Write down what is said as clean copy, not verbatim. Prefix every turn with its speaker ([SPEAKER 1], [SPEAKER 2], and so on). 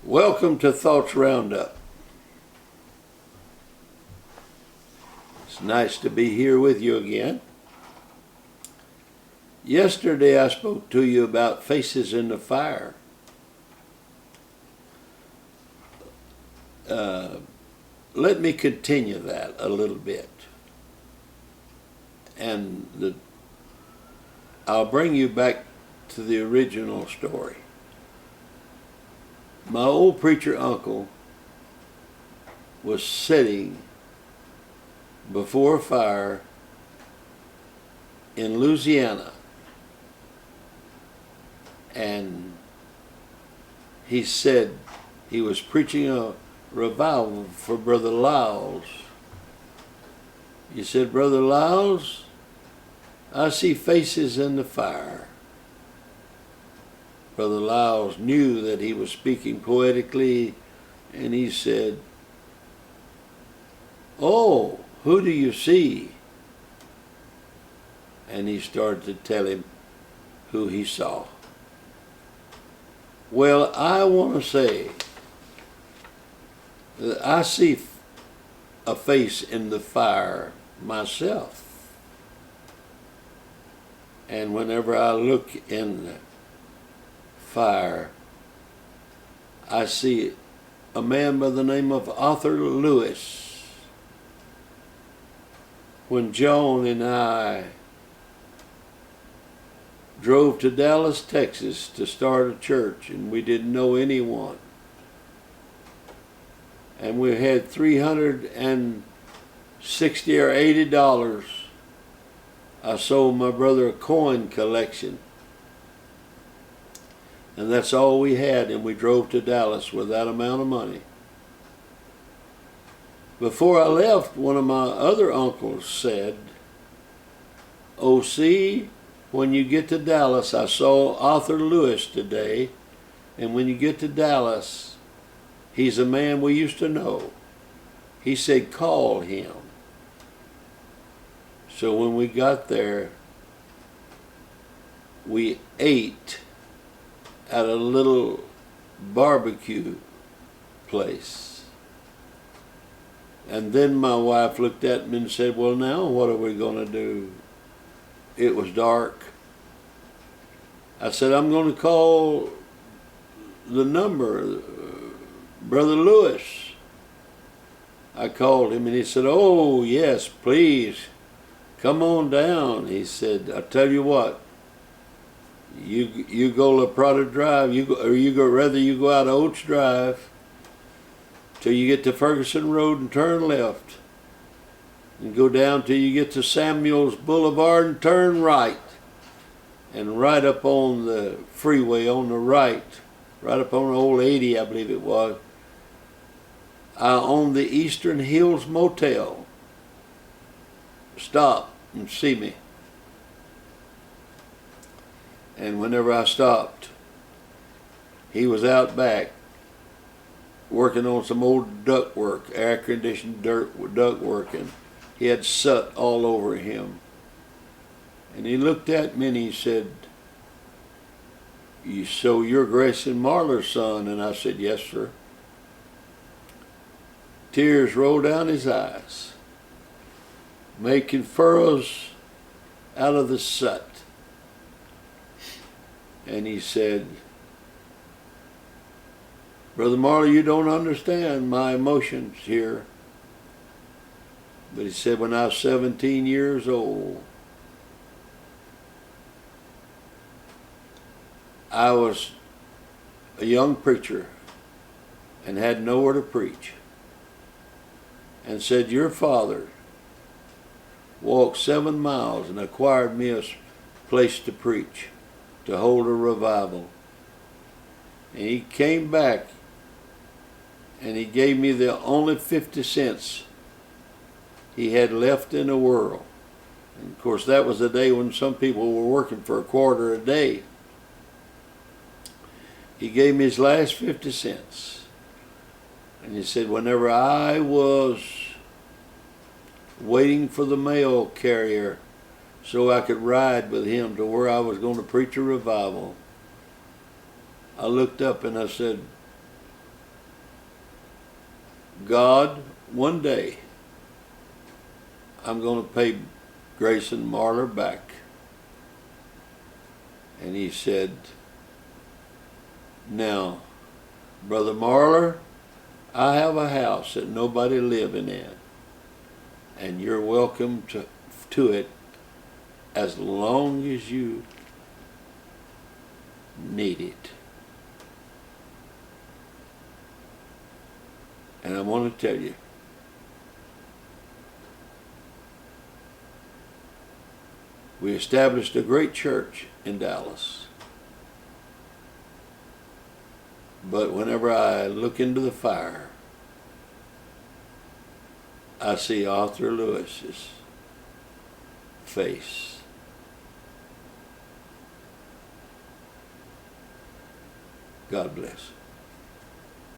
[SPEAKER 1] Welcome to Thoughts Roundup. It's nice to be here with you again. Yesterday I spoke to you about faces in the fire. Let me continue that a little bit. And I'll bring you back to the original story. My old preacher uncle was sitting before a fire in Louisiana, and he said he was preaching a revival for Brother Lyles. He said, "Brother Lyles, I see faces in the fire." Brother Lyles knew that he was speaking poetically, and he said, "Oh, who do you see?" And he started to tell him who he saw. Well, I want to say that I see a face in the fire myself. And whenever I look in the fire, I see a man by the name of Arthur Lewis. When Joan and I drove to Dallas, Texas to start a church, and we didn't know anyone, and we had $360 or $80, I sold my brother a coin collection. And that's all we had, and we drove to Dallas with that amount of money. Before I left, one of my other uncles said, "Oh, see, when you get to Dallas, I saw Arthur Lewis today, and when you get to Dallas, he's a man we used to know. He said, call him." So when we got there, we ate at a little barbecue place. And then my wife looked at me and said, "Well, now what are we going to do?" It was dark. I said, "I'm going to call the number, Brother Lewis." I called him and he said, "Oh, yes, please, come on down." He said, "I tell you what, you go La Prada Drive, you go out Oates Drive till you get to Ferguson Road and turn left, and go down till you get to Samuels Boulevard and turn right, and right up on the freeway on the right up on Old 80, I believe it was, I own the Eastern Hills Motel. Stop and see me." And whenever I stopped, he was out back working on some old duct work, air-conditioned duct work, and he had soot all over him. And he looked at me and he said, "So you're Grayson Marler's son?" And I said, "Yes, sir." Tears rolled down his eyes, making furrows out of the soot. And he said, "Brother Marler, you don't understand my emotions here." But he said, when I was 17 years old, I was a young preacher and had nowhere to preach. And said, your father walked 7 miles and acquired me a place to preach, to hold a revival. And he came back and he gave me the only 50 cents he had left in the world. And of course that was the day when some people were working for a quarter a day. He gave me his last 50 cents. And he said, whenever I was waiting for the mail carrier so I could ride with him to where I was going to preach a revival, I looked up and I said, God, one day, I'm going to pay Grayson Marler back. And he said, now, Brother Marler, I have a house that nobody living in, and you're welcome to it as long as you need it. And I want to tell you, we established a great church in Dallas. But whenever I look into the fire, I see Arthur Lewis's face. God bless.